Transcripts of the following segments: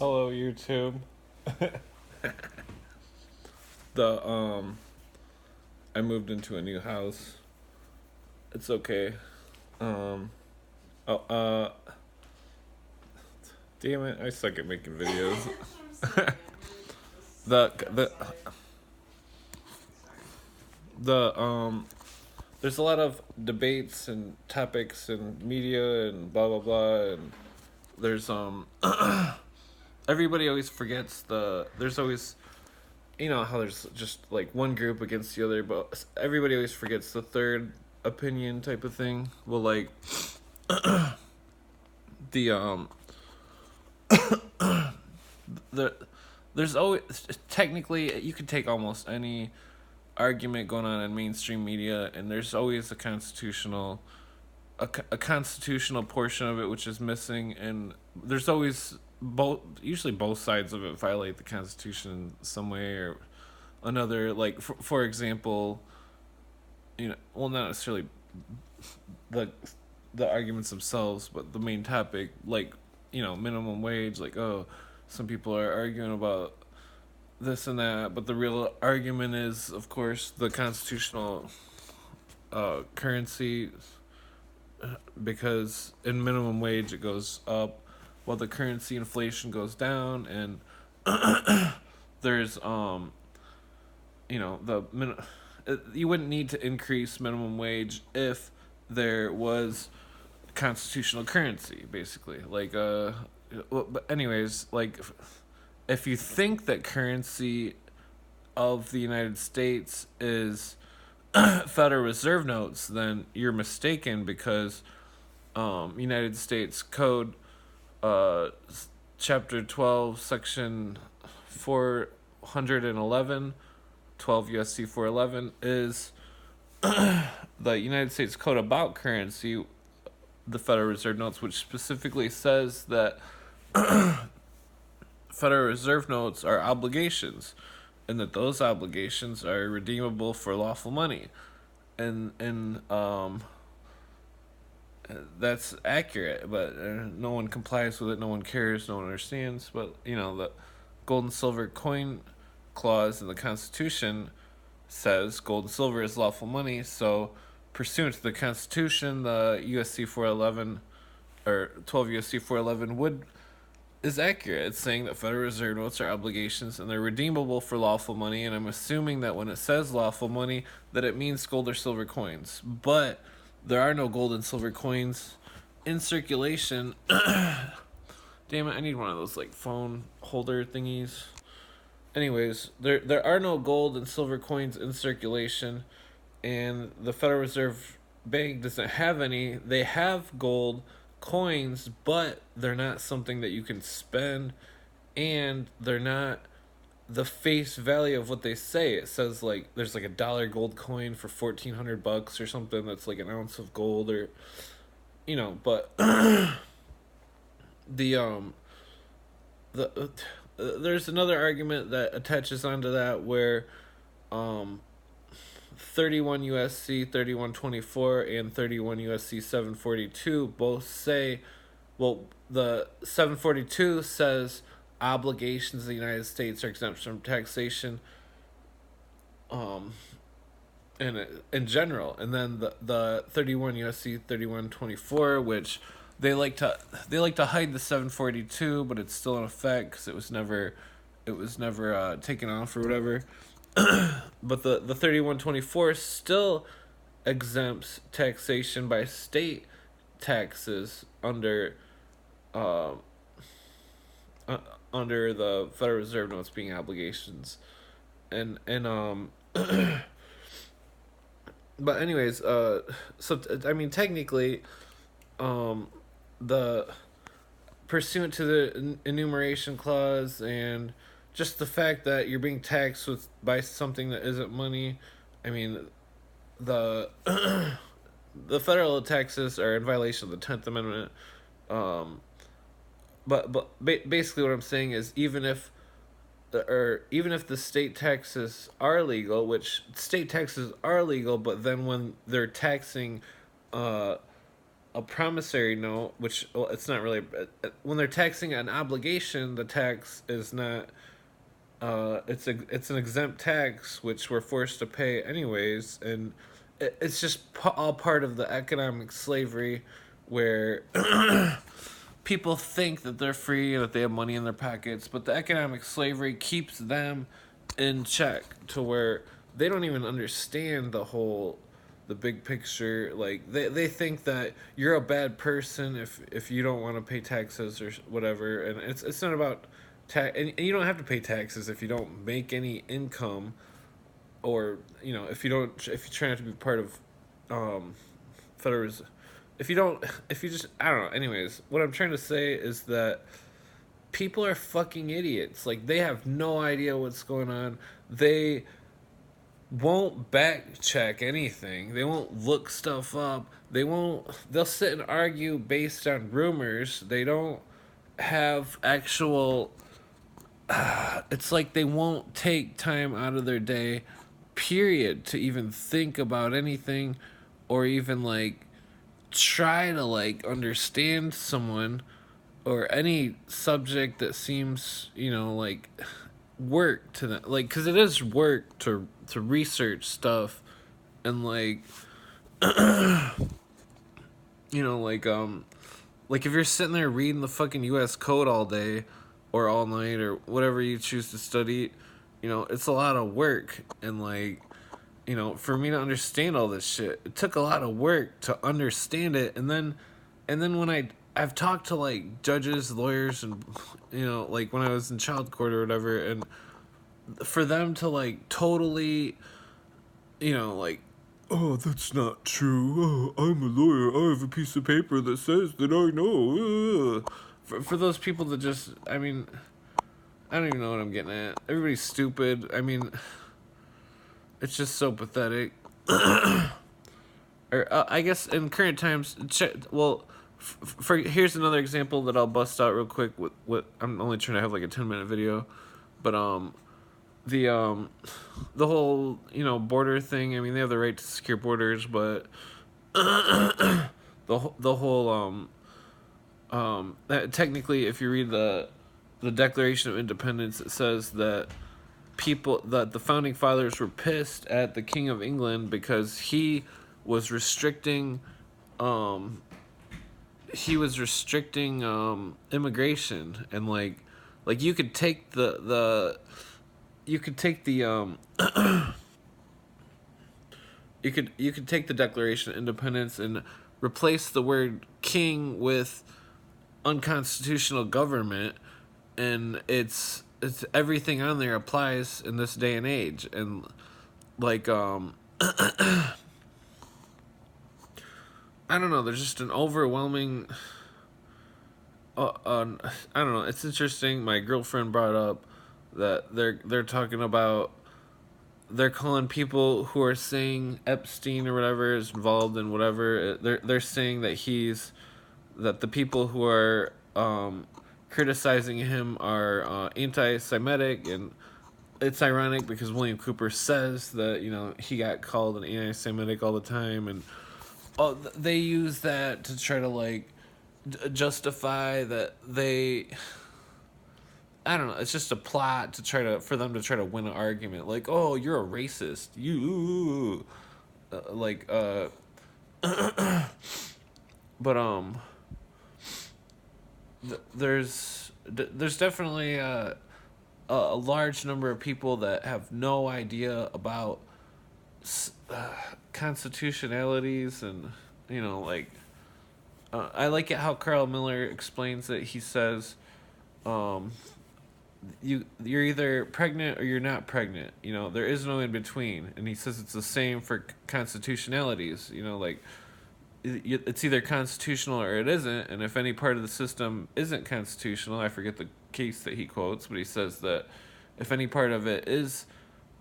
Hello, YouTube. the I moved into a new house. It's okay. Um, oh, damn it! I suck at making videos. the the the there's a lot of debates and topics and media and blah blah blah, and there's everybody always forgets there's always, you know how there's just like one group against the other, but everybody always forgets the third opinion type of thing. Well, like the the there's always, technically you could take almost any argument going on in mainstream media, and there's always a constitutional portion of it which is missing, and there's always usually both sides of it violate the Constitution in some way or another. Like for example, well, not necessarily the the arguments themselves, but the main topic, like, minimum wage. Like, oh, some people are arguing about this and that, but the real argument is, of course, the constitutional currency, because in minimum wage it goes up while the currency inflation goes down, and there's you wouldn't need to increase minimum wage if there was constitutional currency, basically. Like but anyways, like, if you think that currency of the United States is Federal Reserve notes, then you're mistaken, because United States Code, uh, Chapter 12, Section 411, 12 USC 411, is the United States Code about currency, the Federal Reserve notes, which specifically says that Federal Reserve notes are obligations, and that those obligations are redeemable for lawful money, and that's accurate. But no one complies with it. No one cares. No one understands. But the gold and silver coin clause in the Constitution says gold and silver is lawful money. So, pursuant to the Constitution, the USC 411 or 12 USC 411 is accurate. It's saying that Federal Reserve notes are obligations and they're redeemable for lawful money, and I'm assuming that when it says lawful money, that it means gold or silver coins. But there are no gold and silver coins in circulation. Damn it, I need one of those, like, phone holder thingies. Anyways, there are no gold and silver coins in circulation, and the Federal Reserve Bank doesn't have any. They have gold coins, but they're not something that you can spend, and they're not the face value of what they say. It says, like, there's like $1 gold coin for $1,400 or something, that's like an ounce of gold, or but the there's another argument that attaches onto that, where 31 USC 3124 and 31 USC 742 both say, well, the 742 says obligations of the United States are exempt from taxation, in general, and then the 31 USC 3124, which they like to hide the 742, but it's still in effect because it was never taken off or whatever. But the 3124 still exempts taxation by state taxes uh, under the Federal Reserve notes being obligations, and but anyways, so I mean, technically, the pursuant to the enumeration clause, and just the fact that you're being taxed by something that isn't money, I mean, the the federal taxes are in violation of the 10th Amendment. But basically, what I'm saying is, even if the state taxes are legal, which state taxes are legal, but then when they're taxing a promissory note, which, well, it's not really, when they're taxing an obligation, the tax is not, it's an exempt tax which we're forced to pay anyways, and it's just all part of the economic slavery where people think that they're free and that they have money in their pockets, but the economic slavery keeps them in check to where they don't even understand the big picture. Like they think that you're a bad person if you don't want to pay taxes or whatever, and it's not about and you don't have to pay taxes if you don't make any income, or if you try not to be part of federal if you don't, if you just, I don't know. Anyways, what I'm trying to say is that people are fucking idiots. Like, they have no idea what's going on. They won't back check anything. They won't look stuff up. They'll sit and argue based on rumors. They don't have actual, it's like they won't take time out of their day, period, to even think about anything or even, like, try to, like, understand someone or any subject that seems, like, work to them. Like, because it is work to research stuff and, like, like if you're sitting there reading the fucking U.S. code all day or all night or whatever you choose to study, it's a lot of work. And, like, for me to understand all this shit, it took a lot of work to understand it. And then when I've talked to, like, judges, lawyers, and, like, when I was in child court or whatever, and for them to, like, totally, like, oh, that's not true. Oh, I'm a lawyer. I have a piece of paper that says that I know. For those people that just, I mean, I don't even know what I'm getting at. Everybody's stupid. I mean, it's just so pathetic. Or I guess in current times, for here's another example that I'll bust out real quick. With what I'm only trying to have like a 10-minute video, but the whole border thing. I mean, they have the right to secure borders, but the whole technically, if you read the Declaration of Independence, it says that the founding fathers were pissed at the King of England because he was restricting immigration, and like you could take the you could take the Declaration of Independence and replace the word king with unconstitutional government, and it's everything on there applies in this day and age. And like I don't know, there's just an overwhelming I don't know, it's interesting. My girlfriend brought up that they're talking about, they're calling people who are saying Epstein or whatever is involved in whatever, they're saying that the people who are criticizing him are anti-Semitic. And it's ironic because William Cooper says that he got called an anti-Semitic all the time, and they use that to try to like justify that they, I don't know, it's just a plot for them to try to win an argument. Like, oh, you're a racist, you but there's definitely a large number of people that have no idea about constitutionalities, and I like it how Carl Miller explains it. He says, you're either pregnant or you're not pregnant. There is no in between. And he says it's the same for constitutionalities. Like, it's either constitutional or it isn't. And if any part of the system isn't constitutional, I forget the case that he quotes, but he says that if any part of it is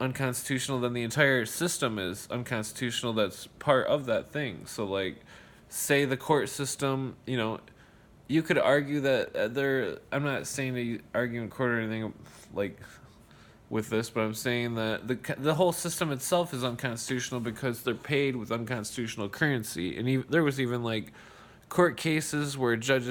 unconstitutional, then the entire system is unconstitutional. That's part of that thing. So, like, say the court system, you could argue that I'm not saying that you argue in court or anything like with this, but I'm saying that the whole system itself is unconstitutional because they're paid with unconstitutional currency. And there was even like court cases where judges